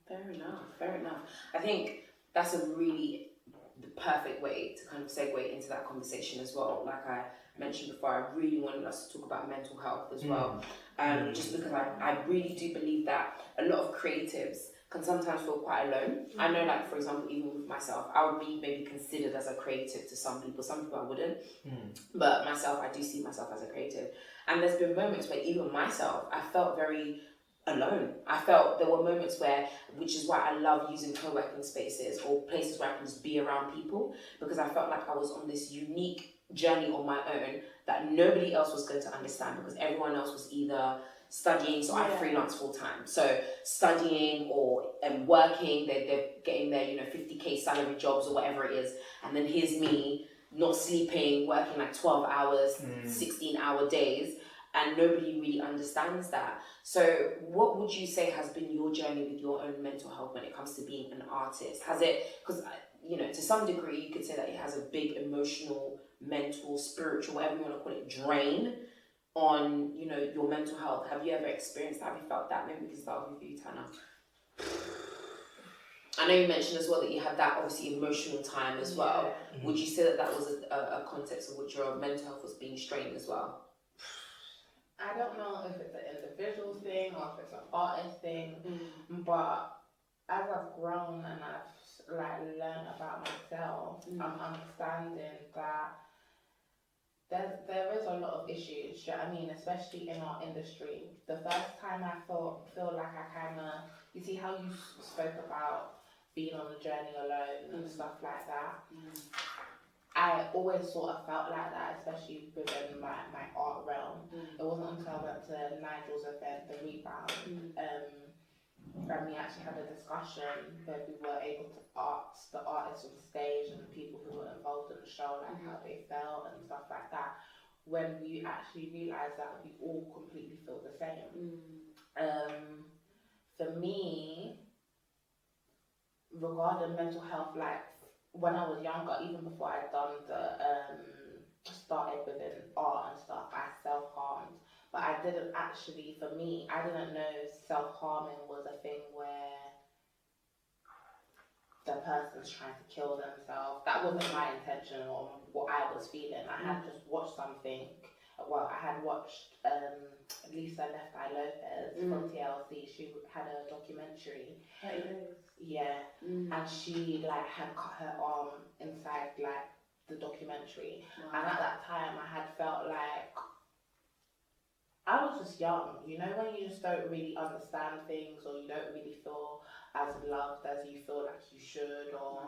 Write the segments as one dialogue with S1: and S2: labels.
S1: Fair enough, fair enough. I think that's a really perfect way to kind of segue into that conversation as well. Like I mentioned before, I really wanted us to talk about mental health as well. Just because I really do believe that a lot of creatives can sometimes feel quite alone. I know, like, for example, even with myself, I would be maybe considered as a creative to some people I wouldn't. But myself, I do see myself as a creative. And there's been moments where even myself, I felt very alone. I felt there were moments where, which is why I love using co-working spaces or places where I can just be around people, because I felt like I was on this unique journey on my own that nobody else was going to understand, because everyone else was either studying, so I freelance full time, so studying or working, they're getting their 50k salary jobs or whatever it is, and then here's me not sleeping, working like 12 hours, 16-hour days, and nobody really understands that. So what would you say has been your journey with your own mental health when it comes to being an artist? Has it, because to some degree you could say that it has a big emotional, mental, spiritual, whatever you want to call it, drain on your mental health. Have you ever experienced that? Have you felt that? Maybe we can start with you, Tana. I know you mentioned as well that you had that obviously emotional time as well. Would you say that that was a context of which your mental health was being strained as well?
S2: I don't know if it's an individual thing or if it's an artist thing, but as I've grown and I've learned about myself, I'm understanding that there is a lot of issues. Do you know what I mean? Especially in our industry. The first time I feel like I kind of, you see how you spoke about being on the journey alone and stuff like that. I always sort of felt like that, especially within my art realm. It wasn't until I went to Nigel's event, the Rebound, and we actually had a discussion where we were able to ask the artists on stage and the people who were involved in the show, like how they felt and stuff like that, when we actually realised that we all completely feel the same. For me, regarding mental health, like, when I was younger, even before I'd done started within art and stuff, I self-harmed. But I didn't actually, for me, I didn't know self-harming was a thing where the person's trying to kill themselves. That wasn't my intention or what I was feeling. I had just watched something. Well, I had watched Lisa Left Eye Lopez from TLC. She had a documentary. And she had cut her arm inside the documentary. And at that time I had felt like I was just young, when you just don't really understand things, or you don't really feel as loved as you feel like you should, or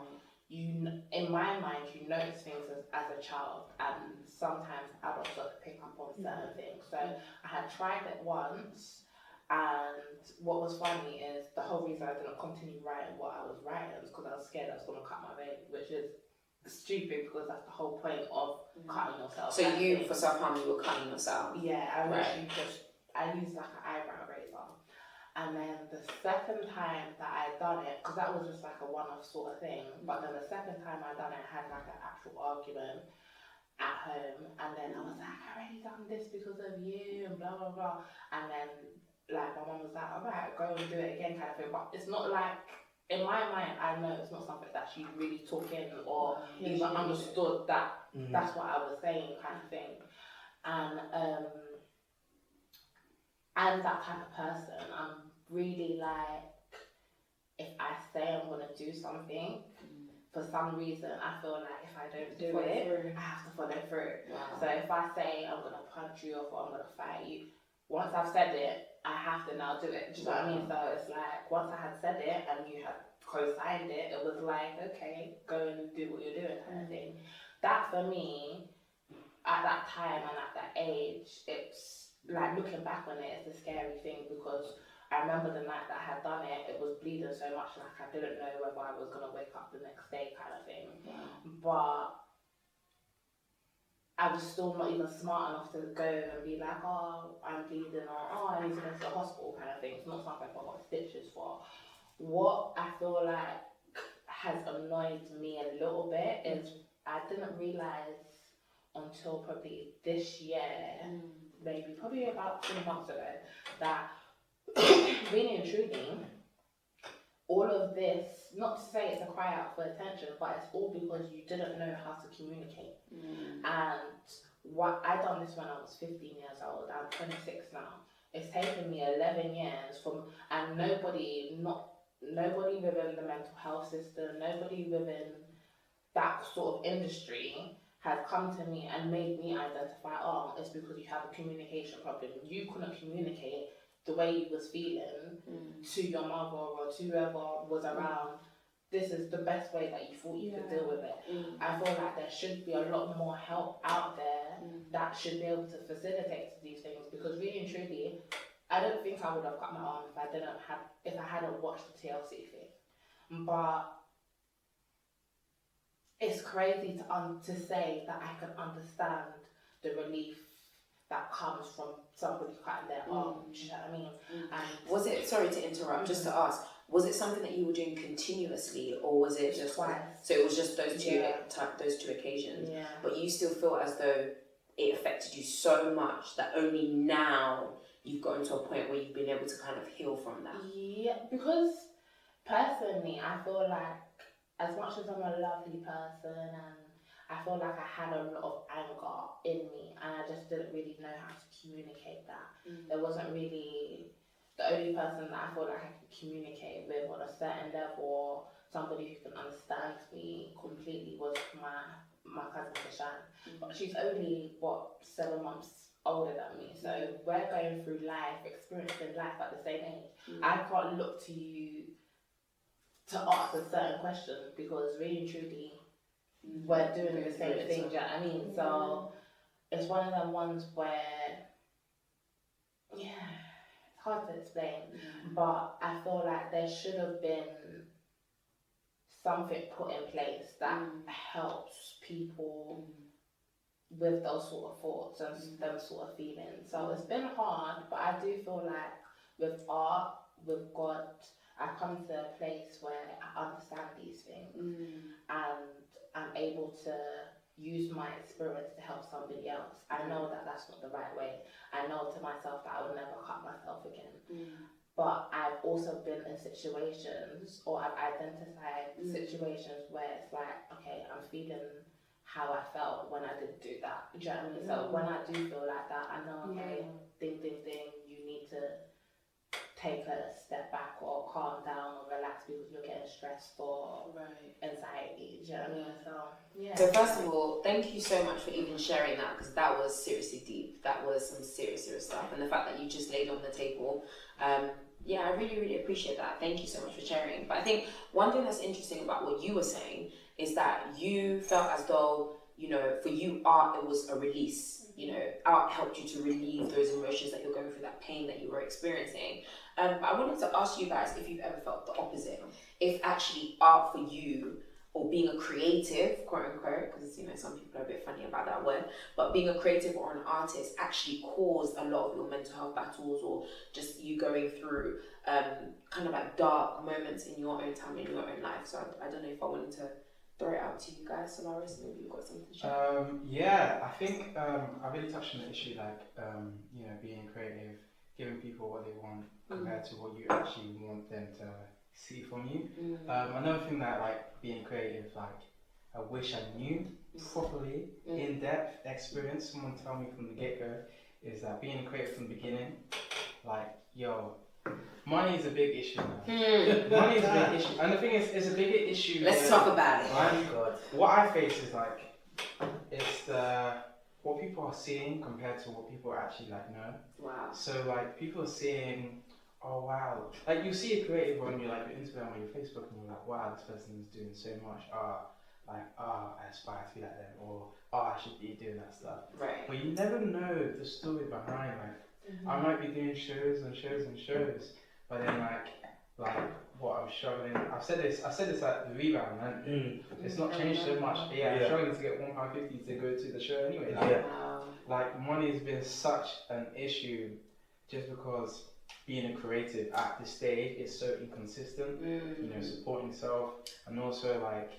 S2: in my mind, you notice things as a child, and sometimes adults don't pick up on certain things. So I had tried it once, and what was funny is the whole reason I didn't continue writing what I was writing was because I was scared I was going to cut my vein, which is stupid because that's the whole point of cutting yourself.
S1: So you, for self-harm, you were cutting yourself?
S2: Yeah, I used like an eyebrow razor. And then the second time that I done it, because that was just like a one-off sort of thing, but then the second time I done it, I had like an actual argument at home, and then I was like, I already done this because of you, and blah, blah, blah. And then my mum was like, alright, go and do it again kind of thing. But it's not like, in my mind, I know it's not something that she really took in or even understood that that's what I was saying kind of thing. And I'm that type of person. I'm really if I say I'm going to do something, for some reason, I feel like if I don't do it, I have to follow through. Wow. So if I say I'm going to punch you or I'm going to fight you, once I've said it, I have to now do it. Do you know what I mean? So it's like, once I had said it and you had co-signed it, it was like, okay, go and do what you're doing kind of thing. That for me, at that time and at that age, it's like, looking back on it, it's a scary thing, because I remember the night that I had done it, it was bleeding so much, like I didn't know whether I was going to wake up the next day kind of thing. But I was still not even smart enough to go and be like, oh, I'm bleeding, or oh, I need to go to the hospital kind of thing. It's not something I got stitches for. What I feel like has annoyed me a little bit is I didn't realise until probably this year, maybe probably about 3 months ago, that really and truly, all of this, not to say it's a cry out for attention, but it's all because you didn't know how to communicate. And what I done this when I was 15 years old. I'm 26 now. It's taken me 11 years and nobody within the mental health system, nobody within that sort of industry has come to me and made me identify, oh, it's because you have a communication problem. You couldn't communicate the way you was feeling to your mother or to whoever was around. This is the best way that you thought you could deal with it. I feel like there should be a lot more help out there that should be able to facilitate these things, because really and truly, I don't think I would have cut my arm if I hadn't watched the TLC thing. But it's crazy to say that I can understand the relief that comes from somebody cutting their arm. Do you know what I mean? And
S1: was it, sorry to interrupt, just to ask, was it something that you were doing continuously, or was it just
S2: twice?
S1: So it was just those two occasions.
S2: Yeah.
S1: But you still feel as though it affected you so much that only now you've gotten to a point where you've been able to kind of heal from that.
S2: Yeah, because personally, I feel like as much as I'm a lovely person and I feel like I had a lot of anger in me and I just didn't really know how to communicate that. There wasn't really, the only person that I feel like I could communicate with on a certain level, somebody who can understand me completely, was my cousin Kashan. But she's only, 7 months older than me. So we're going through life, experiencing life at the same age. I can't look to you to ask a certain question because really and truly, we're doing the same thing, do you know what I mean? So it's one of them ones where, it's hard to explain, but I feel like there should have been something put in place that helps people with those sort of thoughts and them sort of feelings. So it's been hard, but I do feel like with art, with God, I come to a place where I understand these things and I'm able to use my experience to help somebody else. I know that that's not the right way. I know to myself that I would never cut myself again. But I've also been in situations, or I've identified situations where it's like, okay, I'm feeling how I felt when I didn't do that. Do you know what I mean? So when I do feel like that, I know, okay, ding, you need to take a step back or calm down or relax because you're getting stressed or anxiety. Do you know what I mean? So,
S1: So first of all, thank you so much for even sharing that, because that was seriously deep. That was some serious stuff. And the fact that you just laid on the table, I really appreciate that. Thank you so much for sharing. But I think one thing that's interesting about what you were saying is that you felt as though, for you, art, it was a release. Art helped you to relieve those emotions that you're going through, that pain that you were experiencing. But I wanted to ask you guys if you've ever felt the opposite. If actually art for you, or being a creative, quote unquote, because some people are a bit funny about that word, but being a creative or an artist actually caused a lot of your mental health battles, or just you going through kind of like dark moments in your own time, in your own life. So I don't know if I wanted to throw it out to you guys. Solaris, maybe you've got something to share.
S3: I think I really touched on the issue, like being creative, giving people what they want compared to what you actually want them to see from you. Another thing that, like, being creative, like, I wish I knew properly, in-depth experience, someone tell me from the get-go, is that being creative from the beginning, like, money is a big issue now. Money is a big issue. And the thing is, it's a bigger issue.
S1: Let's talk about it.
S3: What I face is, like, it's what people are seeing compared to what people actually, like, know.
S1: Wow.
S3: So, like, people are seeing, oh wow, like you see a creative on your Instagram or your Facebook and you're like, wow, this person is doing so much, I aspire to be like them, or I should be doing that stuff.
S1: Right.
S3: But you never know the story behind, I might be doing shows and shows and shows, but then like what I'm struggling, I said this at the Rebound, and it's not changed so much. I'm struggling to get £1.50 to go to the show anyway. Like money has been such an issue just because being a creative at this stage is so inconsistent, supporting yourself, and also like,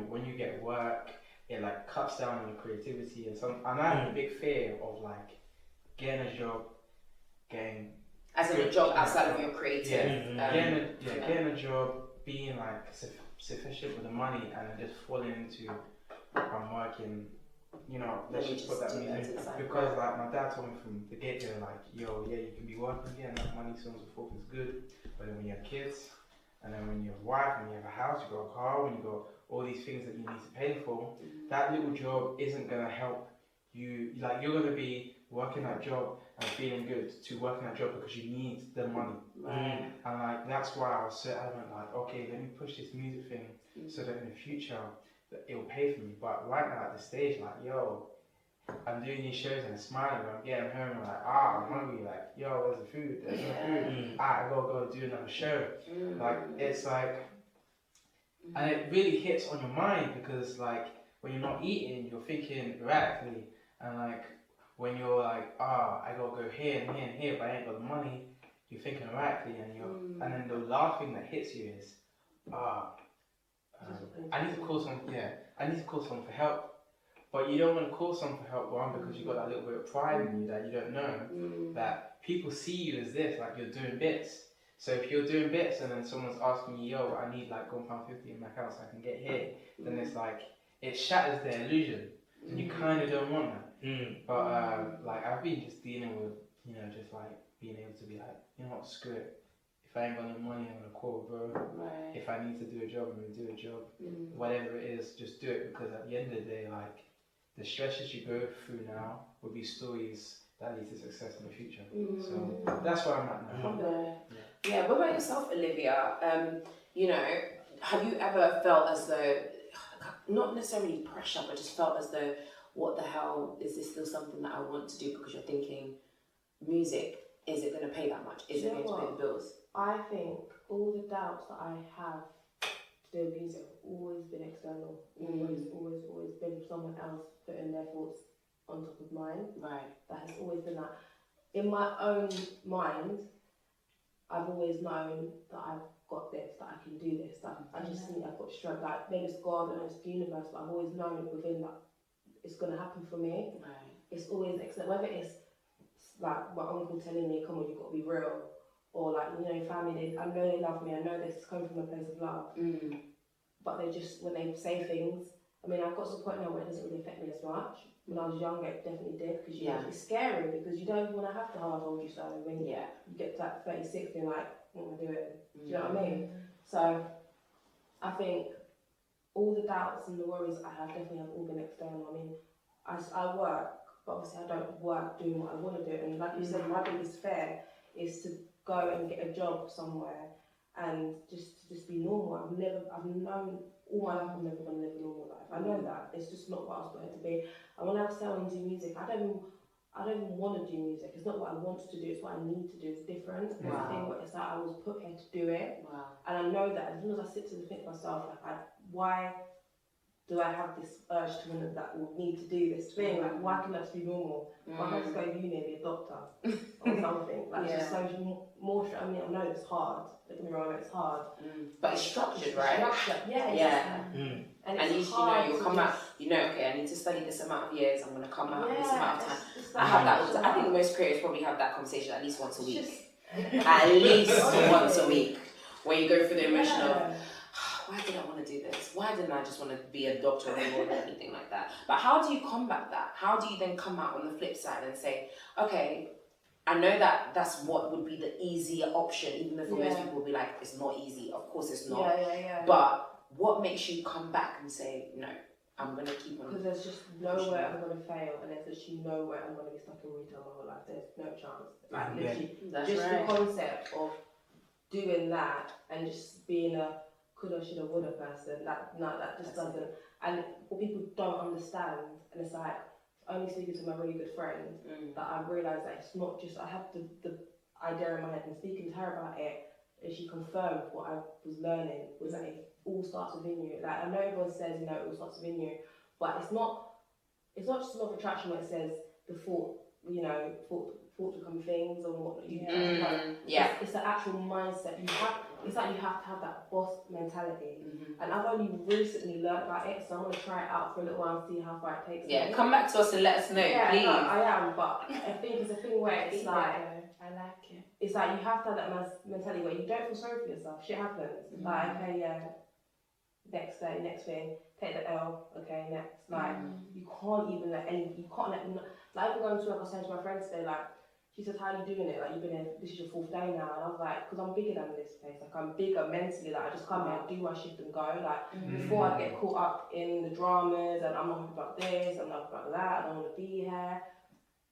S3: when you get work, it like cuts down on your creativity and I have a big fear of like getting a job, getting
S1: as in getting a job outside of your creative.
S3: Getting a job, being like sufficient with the money, and then just falling into I'm working. You know, let's just put that music because like my dad told me from the get go, like, yo, yeah, you can be working, getting that money, so on and so forth is good, but then when you have kids, and then when you have a wife, when you have a house, you got a car, when you got all these things that you need to pay for, that little job isn't gonna help you. Like, you're gonna be working that job and feeling good to working that job because you need the money.
S1: Right.
S3: And like that's why I was so adamant, like, okay, let me push this music thing so that in the future that it'll pay for me. But right now at this stage, like, yo, I'm doing these shows and smiling, I'm getting home and like, I'm hungry, like, yo, where's the food? There's no food. I gotta go do another show. Like, it's like, and it really hits on your mind because like when you're not eating, you're thinking erratically, and like when you're like, I gotta go here and here and here, but I ain't got the money, you're thinking erratically, and and then the last thing that hits you is, I need to call someone for help. But you don't want to call someone for help, one, because you've got that little bit of pride in you that you don't know that people see you as this, like you're doing bits. So if you're doing bits and then someone's asking you, yo, I need like £1.50 in my account so I can get here, then it's like, it shatters their illusion. And you kind of don't want that. But like I've been just dealing with, you know, just like being able to be like, you know what, screw it. If I ain't got no money, I'm gonna call bro. Right. If I need to do a job, I'm gonna do a job. Whatever it is, just do it, because at the end of the day, like, the stresses you go through now will be stories that lead to success in the future. So that's where I'm at now.
S1: Yeah, what about yourself, Olivia? You know, have you ever felt as though, not necessarily pressure, but just felt as though, what the hell, is this still something that I want to do? Because you're thinking, music, is it going to pay that much? Is it going to pay the bills?
S4: I think all the doubts that I have to do with music have always been external. Always been someone else putting their thoughts on top of mine. Right. That has always been that. In my own mind, I've always known that I've got this, that I can do this, that I just think I've got strength. Like, maybe it's God and it's the universe, but I've always known it within that it's going to happen for me. Right. It's always excellent. Whether it's like my uncle telling me, come on, you've got to be real. Or like, you know, family, I know they love me, I know this is coming from a place of love. But they just, when they say things, I mean, I've got to the point now where it doesn't really affect me as much. When I was younger, it definitely did, because you know, it's scary, because you don't want to have to, I told you so. When you get to like 36, you're like, what am I doing? Do you know what I mean? So I think all the doubts and the worries I have definitely have all been external. I mean, I work, but obviously I don't work doing what I want to do. And like you said, my biggest fear is to go and get a job somewhere and just be normal. I've known all my life I'm never going to live a normal life. I know that. It's just not what I was going to be. And when I say I want to do music, I don't even want to do music. It's not what I want to do, it's what I need to do. It's different. It's a thing where it's like I was put here to do it. And I know that as soon as I sit to think to myself, like, why do I have this urge to want that will need to do this thing? Like, why can that be normal? Why can't I just go to uni and be a doctor or something? Like, just so more. I mean, I know it's hard. Don't get me wrong, it's hard.
S1: But it's structured, right?
S4: And
S1: at least you know you'll come out. You know, okay, I need to study this amount of years. I'm going to come out this amount of time. I have that. I think most creators probably have that conversation at least once a week. At least once a week, where you go through the emotion of, why did I want to do this? Why didn't I just want to be a doctor or anything like that? But how do you combat that? How do you then come out on the flip side and say, okay, I know that that's what would be the easier option, even though for most people will be like, it's not easy. Of course it's not. But what makes you come back and say, no, I'm going to keep on?
S4: Because there's just nowhere I'm going to fail, and there's literally nowhere I'm going to be stuck in retail my whole life. There's no chance. Like, literally, the concept of doing that and just being a coulda, shoulda, woulda person, that just doesn't. And what people don't understand, and it's like, only speaking to my really good friend, that I realised that it's not just, I have the idea in my head, and speaking to her about it, and she confirmed what I was learning, was that it all starts within you. Like, I know everyone says, you know, it all starts within you, but it's not just law of attraction where it says the thought become things or what you it's the actual mindset you have. It's like you have to have that boss mentality, and I've only recently learned about it, so I'm going to try it out for a little while and see how far it takes me.
S1: Come back to us and let us know, please.
S4: No, I am, but I think it's a thing where it's like,
S2: I like it.
S4: It's like you have to have that mentality where you don't feel sorry for yourself. Shit happens. Like, okay, yeah, next day, next thing, take the L, okay, next. Like, you can't even let like, even going to work, I was saying to my friend today, like, she said, how are you doing it? Like, you've been here, this is your 4th day now. And I was like, because I'm bigger than this place. Like, I'm bigger mentally. Like, I just come here, do my shift and go. Like, before I get caught up in the dramas and I'm not happy about this, I'm not happy about that, I don't want to be here.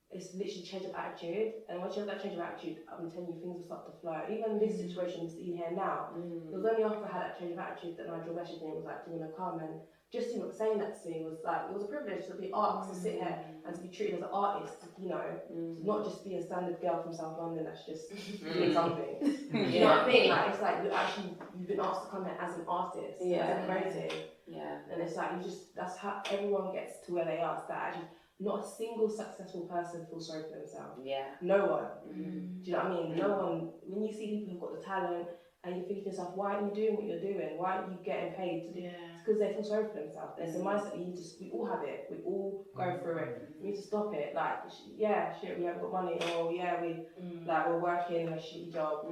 S4: It's literally change of attitude. And once you have that change of attitude, I'm telling you, things will start to flow. Even this situation you see here now, it was only after I had that change of attitude that Nigel messaged me and was like, do you want to come? And just him saying that to me was like, it was a privilege to be asked to sit here and to be treated as an artist, you know, to not just be a standard girl from South London that's just doing something. You know what I mean? Like, it's like you've been asked to come here as an artist, as a creative. Yeah. And it's like, that's how everyone gets to where they are. It's that actually, not a single successful person feels sorry for themselves. Yeah. No one. Do you know what I mean? No one. When you see people who've got the talent and you think to yourself, why are you doing what you're doing? Why are you getting paid to do it? It's because they feel sorry for themselves. There's a mindset we all have it. We all go through it. We need to stop it. Like, yeah, shit, we haven't got money. Or yeah, we're working a shitty job.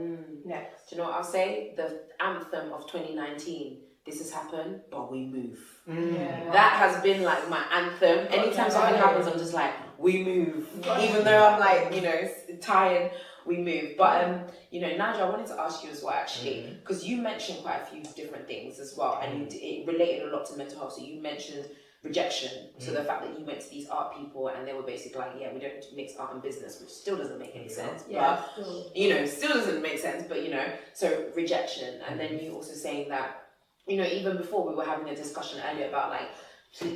S4: Next.
S1: Do you know what I'll say? The anthem of 2019. This has happened, but we move. That has been like my anthem. Anytime something happens, I'm just like, we move. Even though I'm like, you know, tired, we move. But, you know, Nigel, I wanted to ask you as well, actually, because you mentioned quite a few different things as well, and it related a lot to mental health. So you mentioned rejection. So the fact that you went to these art people and they were basically like, yeah, we don't mix art and business, which still doesn't make any sense. But, you know, still doesn't make sense. But, you know, so rejection. And then you also saying that, you know, even before we were having a discussion earlier about like,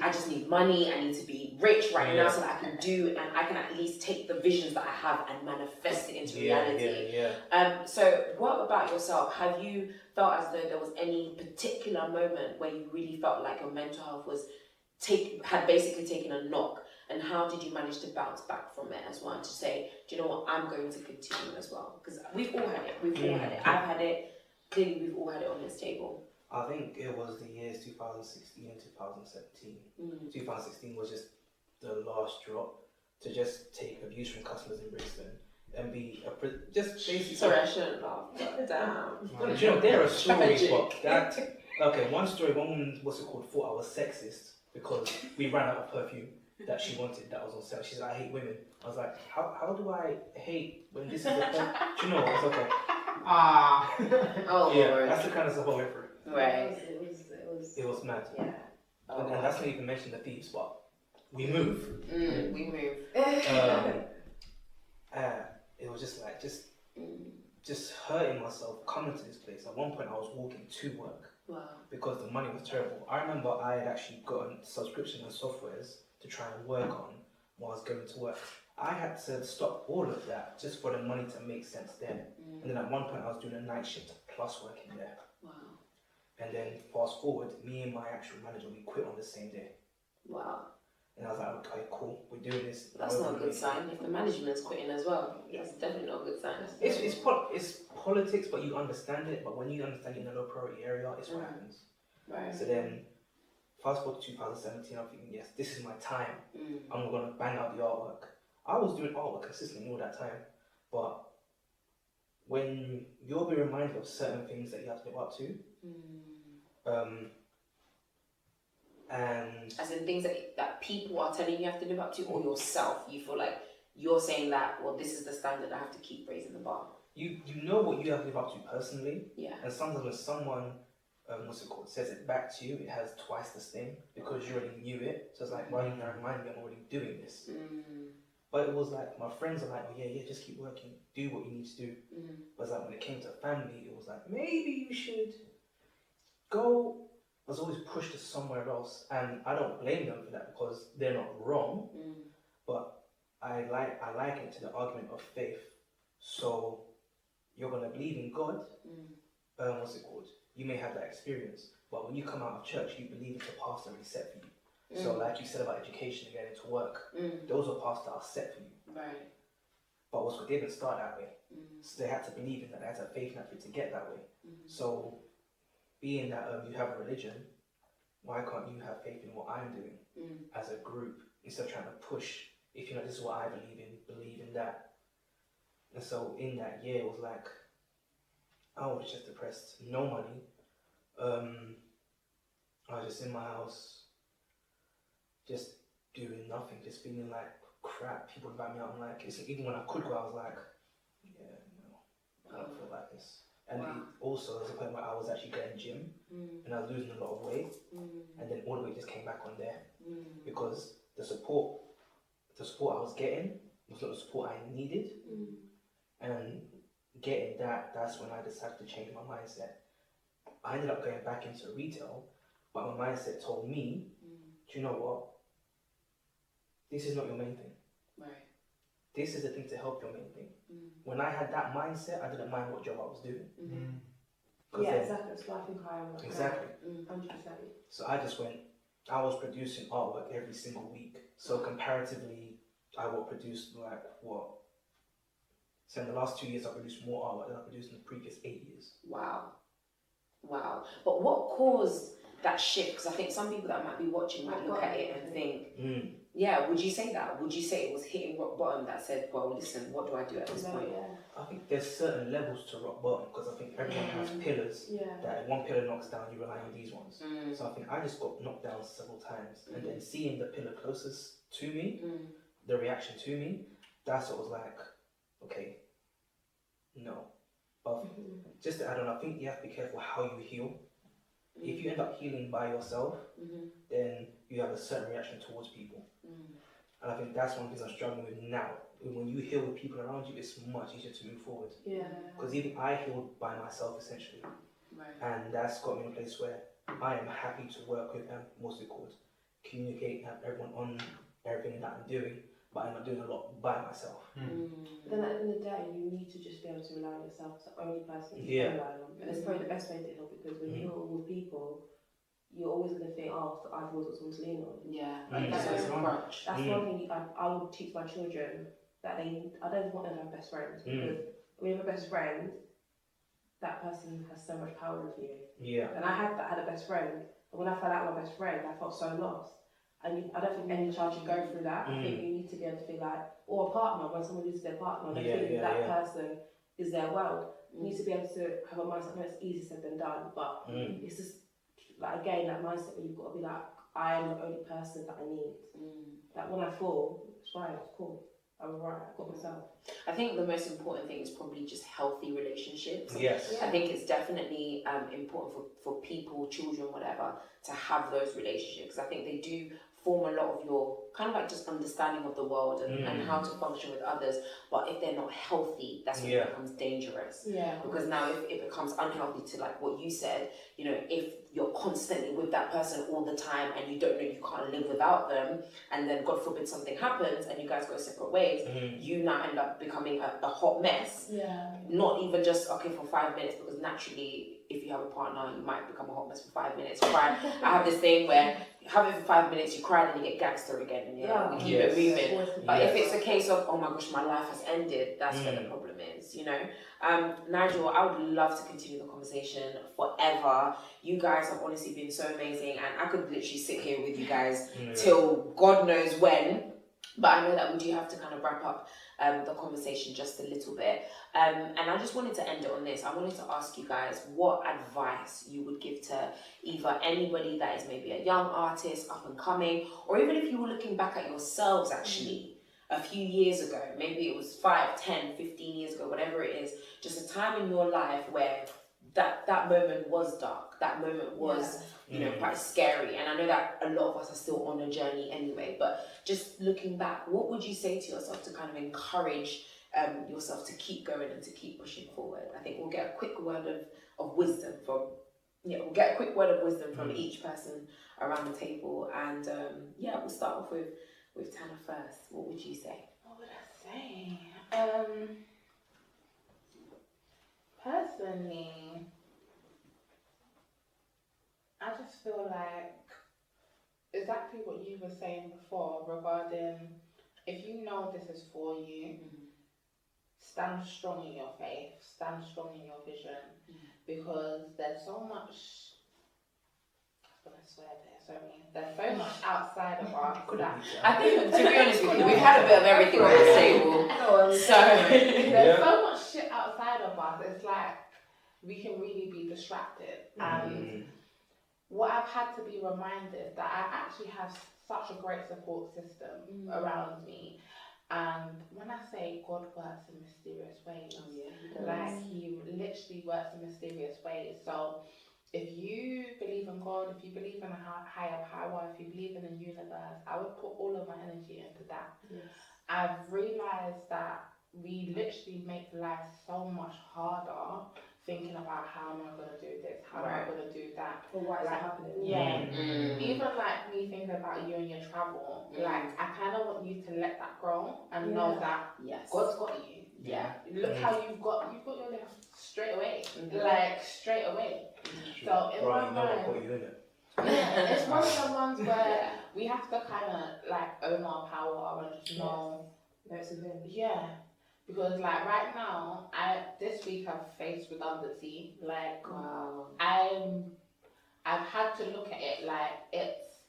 S1: I just need money, I need to be rich right now so that I can do, and I can at least take the visions that I have and manifest it into reality. So what about yourself? Have you felt as though there was any particular moment where you really felt like your mental health had basically taken a knock? And how did you manage to bounce back from it as well, and to say, do you know what, I'm going to continue as well? Because we've all had it. I've had it. Clearly, we've all had it on this table.
S3: I think it was the years 2016 and 2017. 2016 was just the last drop to just take abuse from customers in Brixton and be just basically.
S1: Sorry, I shouldn't laugh. But damn.
S3: No, you know, there are stories, but okay, one story. One woman, thought I was sexist because we ran out of perfume that she wanted that was on sale. She said, I hate women. I was like, how do I hate when this is a do you know what? It's okay.
S1: Oh,
S3: yeah,
S1: Lord.
S3: that's the kind of stuff I went through.
S1: Right.
S3: It was mad.
S4: Yeah.
S3: And that's not even mention the thieves, but we move.
S1: We move.
S3: It was just like just hurting myself coming to this place. At one point, I was walking to work because the money was terrible. I remember I had actually gotten subscription and softwares to try and work on while I was going to work. I had to stop all of that just for the money to make sense then. And then at one point, I was doing a night shift plus working there.
S1: Wow.
S3: And then fast forward, me and my actual manager, we quit on the same day.
S1: Wow.
S3: And I was like, okay, cool, we're doing this.
S1: That's not a good sign. If the management's quitting as well, that's definitely not a good sign.
S3: It's politics, but you understand it. But when you understand it in a low priority area, it's what happens.
S1: Right.
S3: So then, fast forward to 2017, I'm thinking, yes, this is my time. I'm going to bang out the artwork. I was doing artwork consistently all that time. But when you'll be reminded of certain things that you have to live up to, and
S1: as in things that people are telling you have to live up to, or yourself, you feel like you're saying that, well, this is the standard, I have to keep raising the bar.
S3: You know what you have to live up to personally.
S1: Yeah.
S3: And sometimes when someone says it back to you, it has twice the sting because you already knew it. So it's like, why are you going to remind me I'm already doing this? But it was like, my friends are like, oh yeah, just keep working, do what you need to do. But it's like when it came to family, it was like, maybe you should go. I was always pushed to somewhere else, and I don't blame them for that because they're not wrong. But I liken it to the argument of faith. So you're gonna believe in God. You may have that experience, but when you come out of church, you believe it's a path already set for you. So like you said about education and getting to work, those are paths that are set for you.
S1: Right.
S3: But they didn't start that way. So they had to believe in that. They had to have faith in that for it to get that way. So being that you have a religion, why can't you have faith in what I'm doing as a group instead of trying to push, if you know this is what I believe in that. And so in that year, it was like, I was just depressed, no money. I was just in my house, just doing nothing, just feeling like crap. People invite me out, I'm like, even when I could go, I was like, yeah, no, I don't feel like this. And it also, there was a point where I was actually getting gym, and I was losing a lot of weight, and then all the weight just came back on there, because the support I was getting was not the support I needed, and getting that's when I decided to change my mindset. I ended up going back into retail, but my mindset told me, do you know what? This is not your main thing.
S1: Right.
S3: This is the thing to help your main thing. When I had that mindset, I didn't mind what job I was doing.
S4: Yeah, exactly. That's what I think I am. Like
S3: exactly.
S4: 100%.
S3: So I just went, I was producing artwork every single week. So comparatively, I will produce like what? So in the last 2 years, I produced more artwork than I produced in the previous 8 years.
S1: Wow. But what caused that shift? Because I think some people that might be watching might look at it and think, yeah, would you say that? Would you say it was hitting rock bottom that said, well, listen, what do I do at this point?
S3: I think there's certain levels to rock bottom, because I think everyone has pillars that if one pillar knocks down, you rely on these ones. So I think I just got knocked down several times, and then seeing the pillar closest to me, the reaction to me, that's what was like, okay, no. But just to add on, I think you have to be careful how you heal. If you end up healing by yourself, then you have a certain reaction towards people. And I think that's one thing I'm struggling with now. When you heal with people around you, it's much easier to move forward. Because even I healed by myself, essentially. And that's got me in a place where I am happy to work with, and what's it called, communicate and have everyone on everything that I'm doing, but I'm not doing a lot by myself.
S4: But then at the end of the day, you need to just be able to rely on yourself. It's the only person you can rely on. And it's probably the best way to heal, because when you're with people, you're always going to think, oh, so I've always got someone to lean on. That's one thing I would teach my children, that I don't want them to have best friends, because when you have a best friend, that person has so much power over you. And I had a best friend, and when I fell out with my best friend, I felt so lost. And I don't think any child should go through that. I think you need to be able to feel like, or a partner, when someone loses their partner, they think that person is their world. You need to be able to have a mindset. I know it's easier said than done, but it's just, like, again, that mindset where you've got to be like, I am the only person that I need. Like, when I fall, it's fine, it's cool. I'm alright, I've got myself.
S1: I think the most important thing is probably just healthy relationships.
S3: Yes.
S1: I think it's definitely important for people, children, whatever, to have those relationships. I think they do form a lot of your kind of like just understanding of the world and how to function with others. But if they're not healthy, that's when it becomes dangerous. Because now if it becomes unhealthy, to like what you said, you know, if you're constantly with that person all the time and you don't know, you can't live without them, and then God forbid something happens and you guys go separate ways, you now end up becoming a hot mess. Not even just okay for 5 minutes, because naturally if you have a partner you might become a hot mess for 5 minutes. Cry. I have this thing where you have it for 5 minutes, you cry, then you get gangster again, and we keep it moving. But if it's a case of, oh my gosh, my life has ended, that's where the problem is, you know. Nigel, I would love to continue the conversation forever. You guys have honestly been so amazing, and I could literally sit here with you guys till God knows when. But I know that we do have to kind of wrap up the conversation just a little bit. And I just wanted to end it on this. I wanted to ask you guys what advice you would give to either anybody that is maybe a young artist, up and coming, or even if you were looking back at yourselves actually a few years ago, maybe it was 5, 10, 15 years ago, whatever it is, just a time in your life where that moment was dark, that moment was you know, quite scary. And I know that a lot of us are still on a journey anyway, but just looking back, what would you say to yourself to kind of encourage yourself to keep going and to keep pushing forward? I think we'll get a quick word of wisdom from each person around the table. And we'll start off with Tana first. What would you say?
S2: What would I say? Personally, I just feel like exactly what you were saying before regarding, if you know this is for you, stand strong in your faith, stand strong in your vision, because there's so much gonna swear there, sorry. There's so much outside of us that
S1: I think, to be honest with you, we've had a bit of everything on this table. So
S2: there's so much shit outside of us. It's like we can really be distracted. And what I've had to be reminded that I actually have such a great support system around me. And when I say God works in mysterious ways, like he literally works in mysterious ways. So if you believe in God, if you believe in a higher power, if you believe in a universe, I would put all of my energy into that. Yes. I've realised that we literally make life so much harder thinking about how am I going to do this, how am I going to do that.
S4: Or why is it happening?
S2: Yeah. Even like me thinking about you and your travel, like I kind of want you to let that grow and know that God's got you. Yeah. Look how you've got your life straight away. Like straight away. So in my mind, it's one of the ones where we have to kind of like own our power and just know
S4: that's the thing.
S2: Yeah. Because like right now, this week I've faced redundancy. Like I've had to look at it like it's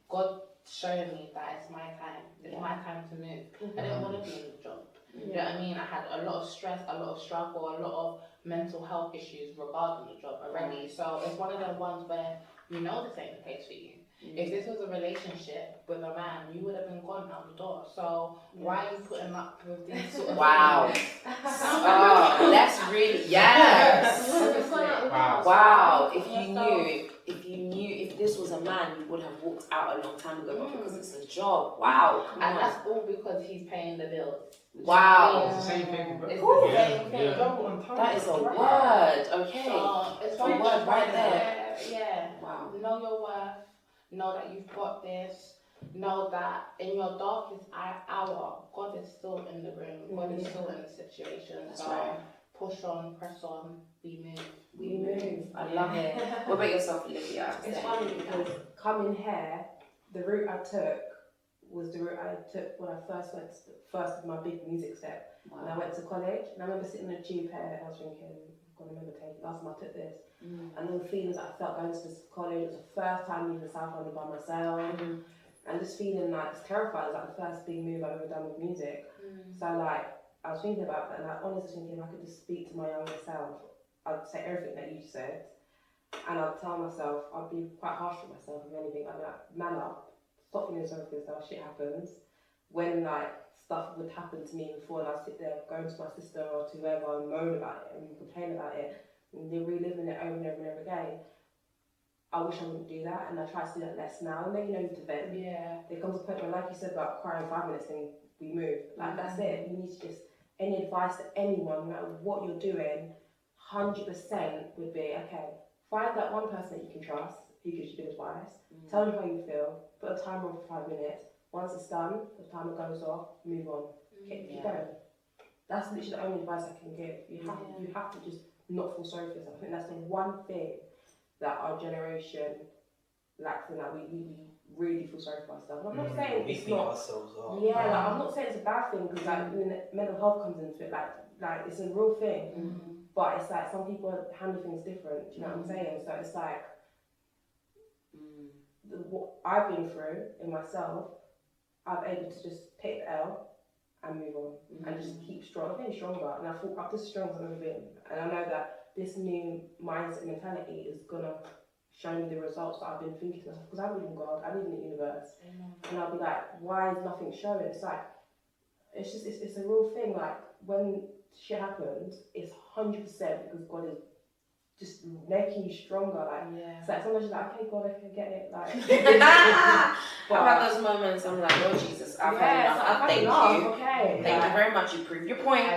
S2: God showing me that it's my time. It's my time to move. I didn't want to be in the job. You know what I mean? I had a lot of stress, a lot of struggle, a lot of mental health issues regarding the job already. So it's one of the ones where you know this ain't the place for you. If this was a relationship with a man, you would have been gone out the door. So why are you putting up with these sort of things?
S1: Oh, that's really Wow. If this was a man, you would have walked out a long time ago, but because it's a job. Wow.
S2: And that's all because he's paying the bills.
S1: Wow.
S3: It's the same thing.
S2: It's the same thing.
S1: That is a word. Okay.
S2: So it's
S1: a word right there.
S2: Yeah. Wow. Know your worth. Know that you've got this. Know that in your darkest hour, God is still in the room. God is still in the situation.
S1: That's
S2: so
S1: right.
S2: Push on, press on, we move.
S1: We move. I love it. What about yourself, Olivia?
S4: It's funny because coming here, the route I took was the route I took when I first went to first my big music step. When I went to college, and I remember sitting in a tube here and I was thinking, I remember taking last time I took this. And all the feelings that I felt going to this college, it was the first time leaving South London by myself. And just feeling like it's terrified, it was like the first big move I've ever done with music. So like, I was thinking about that and I honestly thinking if I could just speak to my younger self, I'd say everything that you said. And I'd tell myself, I'd be quite harsh with myself if anything. I'd be like, man up, stop feeling sorry for yourself, shit happens. When like stuff would happen to me before and I'd sit there going to my sister or to whoever and moan about it and complain about it, and they're reliving it over and over and over again. I wish I wouldn't do that, and I try to do that less now. And then you know to vent. Yeah. There comes a point where, like you said about crying 5 minutes and we move. Like that's it. You need to just any advice to anyone, no matter what you're doing, 100% would be okay. Find that one person that you can trust who gives you good advice. Tell them how you feel. Put a timer on for 5 minutes. Once it's done, the timer goes off. Move on. Keep going. That's literally the only advice I can give. You have to just not feel sorry for yourself. I think that's the one thing that our generation lacks, and that we really feel sorry for ourselves. I'm not saying it's not.
S5: Ourselves up.
S4: Yeah, like, I'm not saying it's a bad thing because like mental health comes into it. Like it's a real thing, but it's like some people handle things different. Do you know what I'm saying? So it's like what I've been through in myself, I'm able to just take the L and move on and just keep strong. I'm getting stronger, and I feel I'm just as strong as I've ever been. And I know that this new mindset mentality is gonna show me the results that I've been thinking of. Because I believe in God, I believe in the universe, and I'll be like, why is nothing showing? It's like, it's a real thing. Like when shit happens, it's 100% because God is just making you stronger. Like, it's like sometimes you're like, okay, God, I can get it. Like,
S1: I've had those moments. I'm like, Lord Jesus, I've had enough. Thank you.
S4: Okay.
S1: Thank you very much. You proved your point.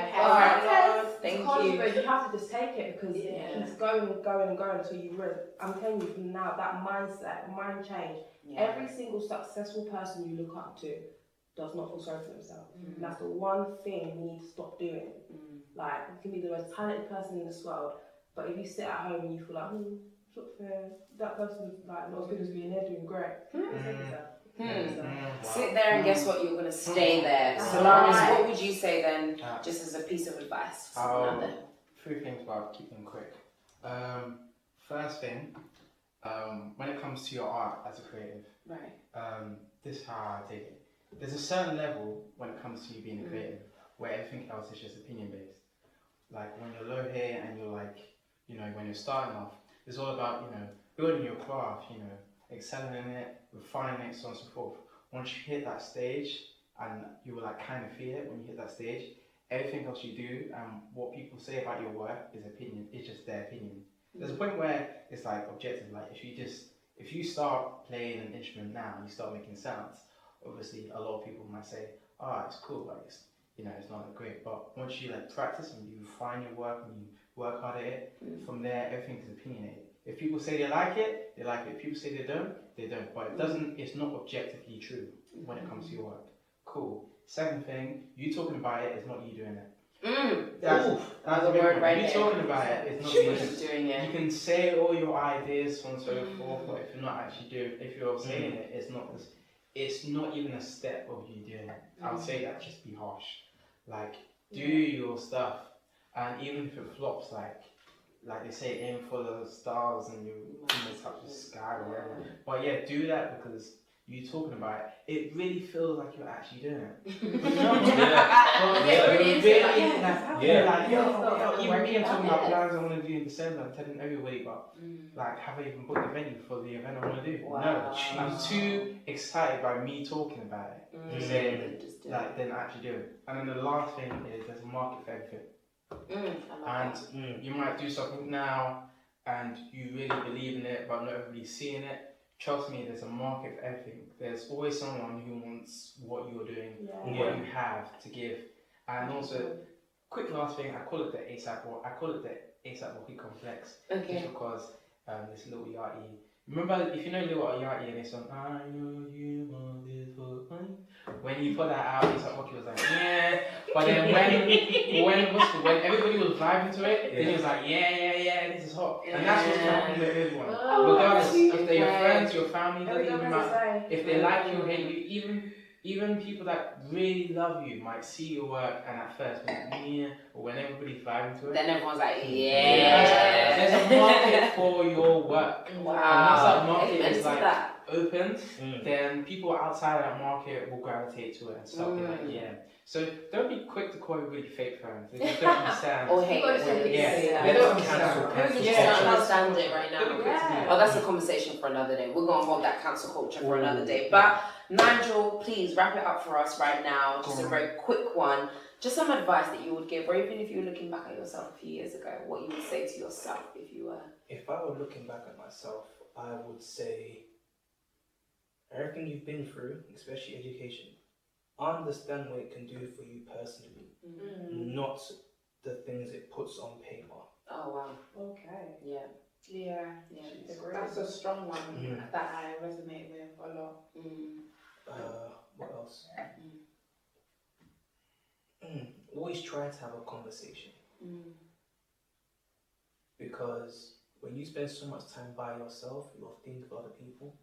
S1: Thank you.
S4: But you have to just take it because he's going and going and going until you realize. I'm telling you from now, that mindset, mind change. Every single successful person you look up to does not feel sorry for themselves. And that's the one thing we need to stop doing. Like, you can be the most talented person in this world, but if you sit at home and you feel like, it's not fair, that person's like not as good as me and they're doing great.
S1: Sit there and guess what? You're going to stay there. So, Lawrence, what would you say then, just as a piece of advice?
S3: Three things, but I'll keep them quick. First thing, when it comes to your art as a creative,
S1: Right.
S3: this is how I take it. There's a certain level when it comes to you being a creative where everything else is just opinion based. Like when you're low here and you're like, when you're starting off, it's all about, building your craft, excelling in it, refining it, so on and so forth. Once you hit that stage and you will like kind of feel it when you hit that stage, everything else you do and what people say about your work is opinion. It's just their opinion. There's a point where it's like objective. Like if you start playing an instrument now and you start making sounds, obviously a lot of people might say, it's cool, like it's not that great. But once you like practice and you refine your work and you work hard at it, from there everything is opinionated. If people say they like it, they like it. If people say they don't, they don't. But it's not objectively true when it comes to your work. Cool. Second thing, you talking about it is not you doing it. That's the word right there. You talking about it is not you doing it. You can say all your ideas, so on and so forth, but if you're not actually doing, if you're saying it, it's not even a step of you doing it. I would say that just be harsh. Like, do your stuff, and even if it flops, like they say, aim for the stars and you touch the sky or whatever. But yeah, do that because you talking about it. It really feels like you're actually doing it. Even me, I'm talking about plans I want to do in December. I'm telling everybody, but like, have I even booked the venue for the event I want to do? Wow. No, I'm too excited by me talking about it to say then actually do it. And then the last thing is there's a market for everything. You might do something now and you really believe in it, but not everybody's seeing it. Trust me, there's a market for everything. There's always someone who wants what you're doing, what you have to give. And also, quick last thing, I call it the ASAP Rocky complex. Just because this Lil Yachty. Remember, if you know Lil Yachty and his song, I know you want this for money. When he put that out, ASAP Rocky was like, yeah. But then when everybody was vibing to it, then he was like, yeah, this is hot. And that's what's happening with everyone. Regardless, if they're your friends, your family, doesn't even matter. If they like you or hate you, even people that really love you might see your work and at first be like, or when everybody's vibing to it,
S1: then everyone's like, there's
S3: a market for your work.
S1: Wow.
S3: And once that market is like opened, then people outside that market will gravitate to it and start being like, So don't be quick to call everybody fake fans. They just don't understand.
S1: Or hate.
S3: They don't understand.
S1: People just don't understand it right now. Oh, that's a conversation for another day. We're gonna hold that cancel culture for another day. But Nigel, please wrap it up for us right now. Just a very quick one. Just some advice that you would give, or even if you were looking back at yourself a few years ago, what you would say to yourself if you were.
S5: If I were looking back at myself, I would say everything you've been through, especially education, understand what it can do for you personally, not the things it puts on paper.
S1: Oh wow.
S2: Okay.
S1: Yeah.
S2: That's a strong one that I resonate with a lot.
S5: What else? Always try to have a conversation. Because when you spend so much time by yourself, you're thinking of other people,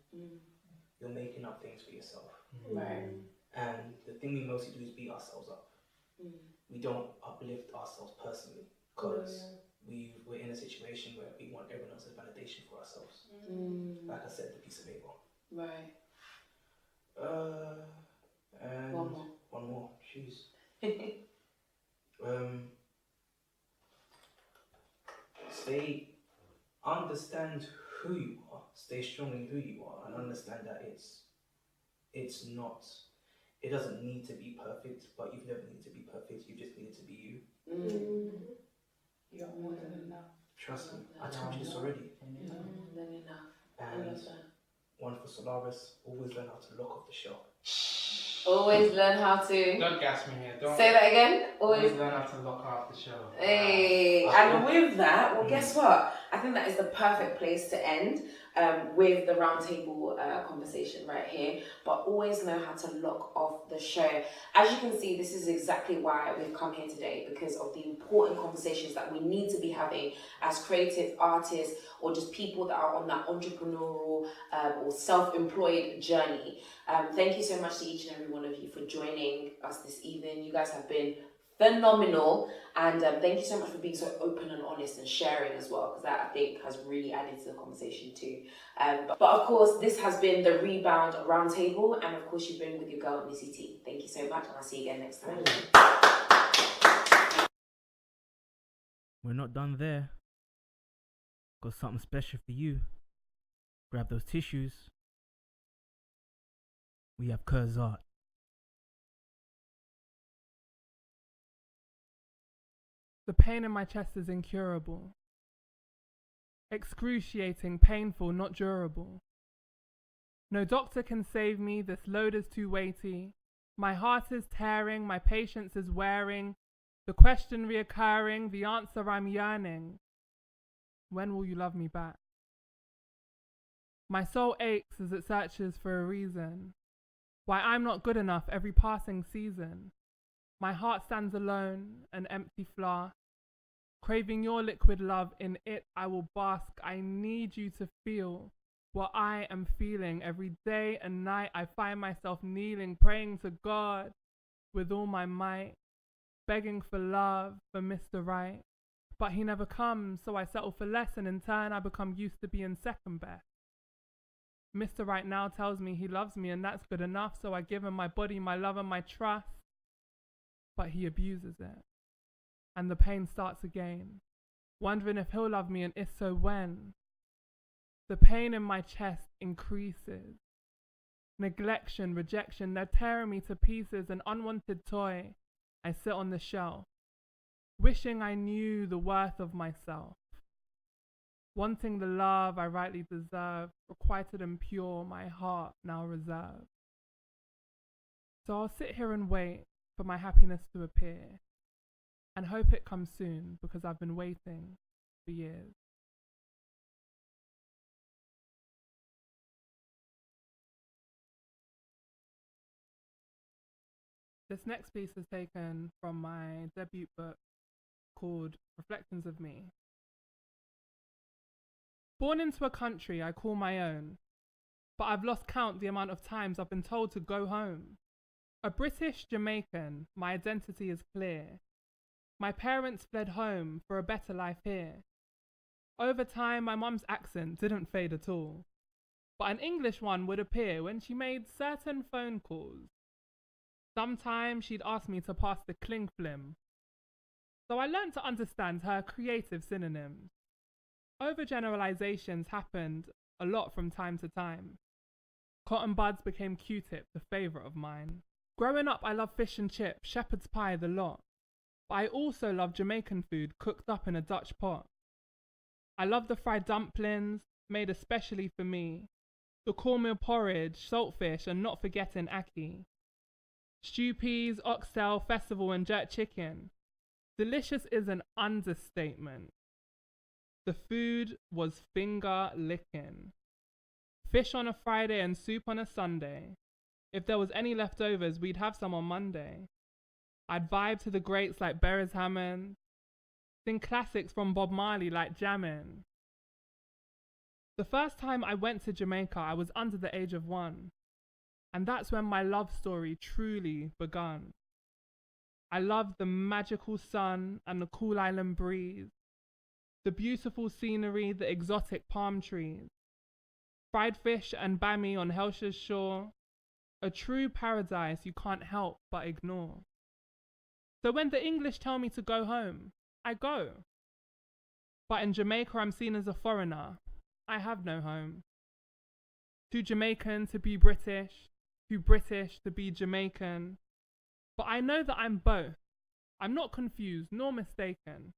S5: you're making up things for yourself.
S1: Right.
S5: And the thing we mostly do is beat ourselves up. We don't uplift ourselves personally because we're in a situation where we want everyone else's validation for ourselves. Like I said, the piece of paper.
S1: Right.
S5: And one more. Jeez. Understand who you are. Stay strong in who you are, and understand that it's not. It doesn't need to be perfect, but you've never needed to be perfect. You just needed to be you.
S2: You're more than enough.
S5: Trust me, I told you this already.
S1: Than enough.
S5: And one for Solaris, always learn how to lock off the shell.
S1: Always learn how to.
S3: Don't gas me here. Don't
S1: say that again.
S3: Always learn how to lock off the show.
S1: Hey, and with that, well, guess what? I think that is the perfect place to end with the roundtable conversation right here. But always know how to lock off the show. As you can see, this is exactly why we've come here today, because of the important conversations that we need to be having as creative artists or just people that are on that entrepreneurial or self-employed journey. Thank you so much to each and every one of you for joining us this evening. You guys have been phenomenal. And thank you so much for being so open and honest and sharing as well, because that I think has really added to the conversation too. But of course, this has been the Rebound Roundtable, and of course, you've been with your girl Missy T. Thank you so much, and I'll see you again next time.
S6: We're not done there. Got something special for you. Grab those tissues. We have Kurzart.
S7: The pain in my chest is incurable. Excruciating, painful, not durable. No doctor can save me, this load is too weighty. My heart is tearing, my patience is wearing. The question reoccurring, the answer I'm yearning. When will you love me back? My soul aches as it searches for a reason. Why I'm not good enough every passing season. My heart stands alone, an empty flask. Craving your liquid love, in it I will bask. I need you to feel what I am feeling. Every day and night I find myself kneeling, praying to God with all my might, begging for love, for Mr. Right. But he never comes, so I settle for less, and in turn I become used to being second best. Mr. Right now tells me he loves me, and that's good enough, so I give him my body, my love, and my trust. But he abuses it, and the pain starts again, wondering if he'll love me, and if so, when. The pain in my chest increases. Neglection, rejection, they're tearing me to pieces, an unwanted toy. I sit on the shelf, wishing I knew the worth of myself. Wanting the love I rightly deserve, requited and pure, my heart now reserved. So I'll sit here and wait for my happiness to appear, and hope it comes soon, because I've been waiting for years. This next piece is taken from my debut book called Reflections of Me. Born into a country I call my own, but I've lost count the amount of times I've been told to go home. A British Jamaican, my identity is clear. My parents fled home for a better life here. Over time, my mum's accent didn't fade at all, but an English one would appear when she made certain phone calls. Sometimes she'd ask me to pass the cling flim, so I learned to understand her creative synonyms. Overgeneralizations happened a lot from time to time. Cotton buds became Q-tips, a favourite of mine. Growing up, I loved fish and chips, shepherd's pie, the lot. But I also love Jamaican food cooked up in a Dutch pot. I love the fried dumplings, made especially for me. The cornmeal porridge, saltfish, and not forgetting ackee. Stew peas, oxtail, festival, and jerk chicken. Delicious is an understatement. The food was finger licking. Fish on a Friday and soup on a Sunday. If there was any leftovers, we'd have some on Monday. I'd vibe to the greats like Beres Hammond, sing classics from Bob Marley like Jammin'. The first time I went to Jamaica, I was under the age of 1, and that's when my love story truly begun. I loved the magical sun and the cool island breeze, the beautiful scenery, the exotic palm trees, fried fish and bami on Helsha's shore, a true paradise you can't help but ignore. So when the English tell me to go home, I go. But in Jamaica I'm seen as a foreigner. I have no home. Too Jamaican to be British, too British to be Jamaican. But I know that I'm both. I'm not confused nor mistaken.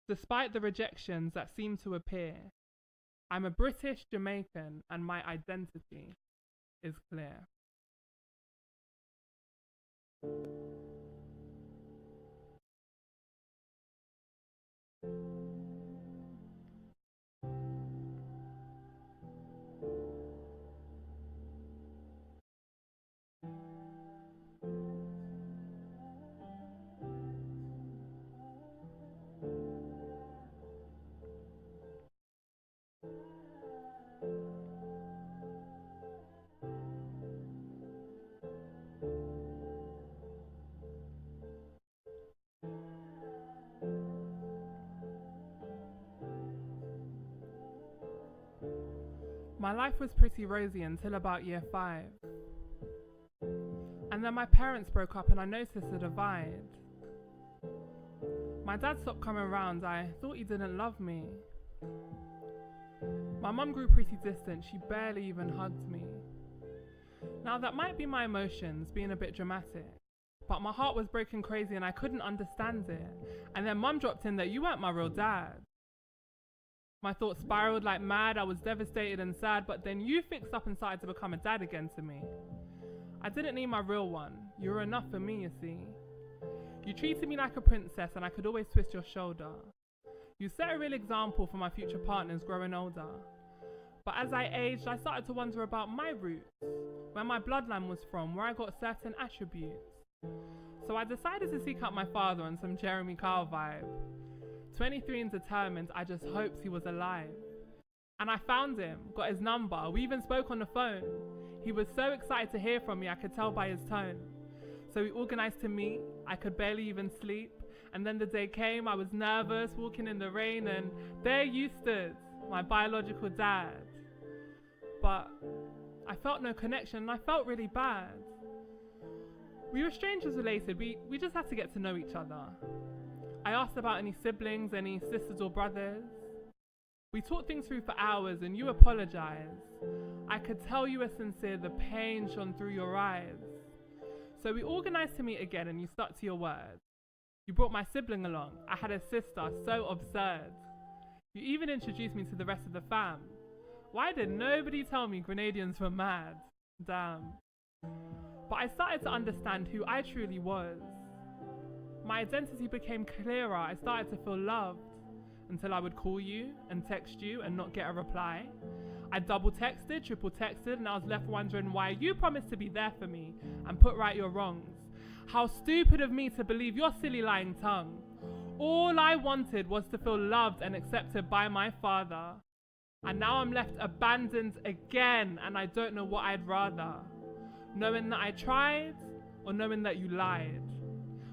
S7: Despite the rejections that seem to appear, I'm a British Jamaican and my identity is clear. My life was pretty rosy until about year 5. And then my parents broke up and I noticed a divide. My dad stopped coming around. I thought he didn't love me. My mum grew pretty distant. She barely even hugged me. Now that might be my emotions being a bit dramatic, but my heart was breaking crazy and I couldn't understand it. And then mum dropped in that you weren't my real dad. My thoughts spiraled like mad. I was devastated and sad, but then you fixed up and started to become a dad again to me. I didn't need my real one. You were enough for me, you see. You treated me like a princess and I could always twist your shoulder. You set a real example for my future partners growing older. But as I aged, I started to wonder about my roots, where my bloodline was from, where I got certain attributes. So I decided to seek out my father on some Jeremy Kyle vibe. 23 and determined, I just hoped he was alive. And I found him, got his number, we even spoke on the phone. He was so excited to hear from me, I could tell by his tone. So we organised to meet, I could barely even sleep. And then the day came, I was nervous, walking in the rain, and there you stood, my biological dad. But I felt no connection and I felt really bad. We were strangers related, we just had to get to know each other. I asked about any siblings, any sisters or brothers. We talked things through for hours and you apologized. I could tell you were sincere, the pain shone through your eyes. So we organised to meet again and you stuck to your word. You brought my sibling along. I had a sister, so absurd. You even introduced me to the rest of the fam. Why did nobody tell me Grenadians were mad? Damn. But I started to understand who I truly was. My identity became clearer. I started to feel loved until I would call you and text you and not get a reply. I double texted, triple texted, and I was left wondering why you promised to be there for me and put right your wrongs. How stupid of me to believe your silly lying tongue. All I wanted was to feel loved and accepted by my father. And now I'm left abandoned again and I don't know what I'd rather. Knowing that I tried or knowing that you lied.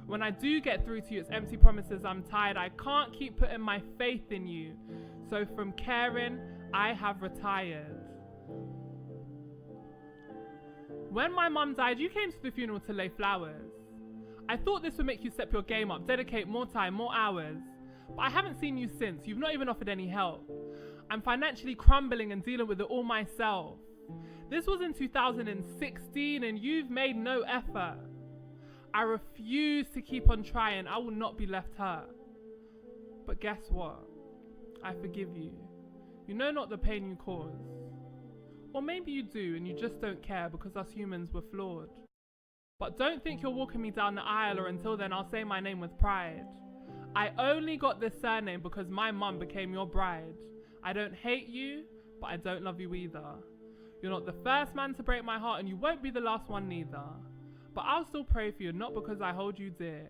S7: When I do get through to you, it's empty promises. I'm tired. I can't keep putting my faith in you. So from caring, I have retired. When my mum died, you came to the funeral to lay flowers. I thought this would make you step your game up, dedicate more time, more hours. But I haven't seen you since. You've not even offered any help. I'm financially crumbling and dealing with it all myself. This was in 2016 and you've made no effort. I refuse to keep on trying. I will not be left hurt. But guess what? I forgive you. You know not the pain you caused. Or maybe you do and you just don't care because us humans were flawed. But don't think you're walking me down the aisle, or until then I'll say my name with pride. I only got this surname because my mum became your bride. I don't hate you, but I don't love you either. You're not the first man to break my heart and you won't be the last one neither. But I'll still pray for you, not because I hold you dear,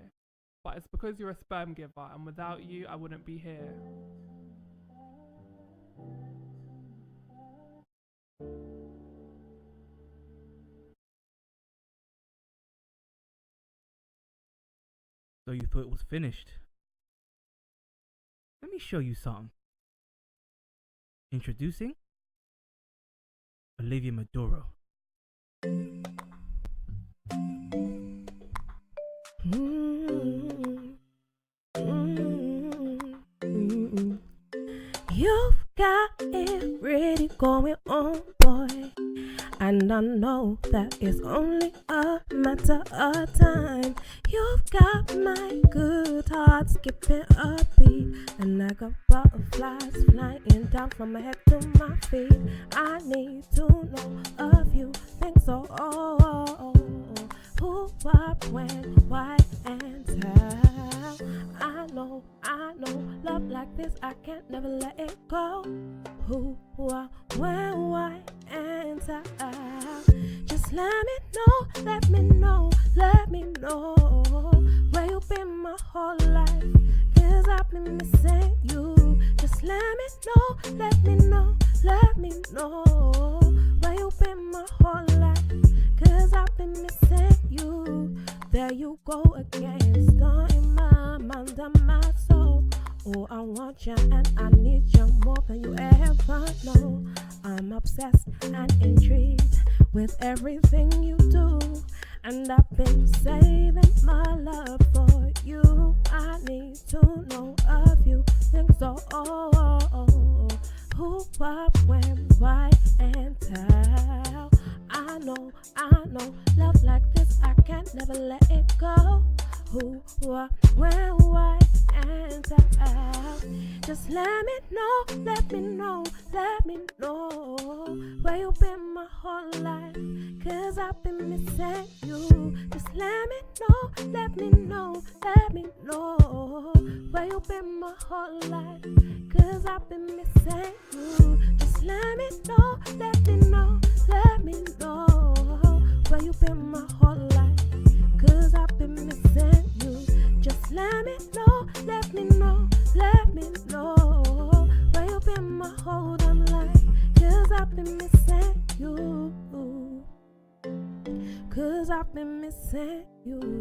S7: but it's because you're a sperm giver and without you I wouldn't be here.
S6: So you thought it was finished? Let me show you something. Introducing Olivia Maduro.
S4: You've got it really going on, boy. And I know that it's only a matter of time. You've got my good heart skipping a beat, and I got butterflies flying down from my head to my feet. I need to know of you, think so. Who, what, when, why, and how. I know, love like this, I can't never let it go. Who, what, when, why, and how. Just let me know where you've been my whole life, 'cause I've been missing you. Just let me know where you've been my whole life, 'cause I've been missing you. There you go again, starting my mind and my soul. Oh, I want you and I need you more than you ever know. I'm obsessed and intrigued with everything you do. And I've been saving my love for you. I need to know a few things. Who, what, when, why, and how. I know, love like this, I can't never let it go. Who, what, when, why, and how. Just let me know where you've been my whole life, 'cause I've been missing you. Just let me know where you've been my whole life, 'cause I've been missing you. Just let me know where you've been my whole life, 'cause I've been missing you. Just let me know where you've been my whole damn life, 'cause I've been missing you. 'Cause I've been missing you.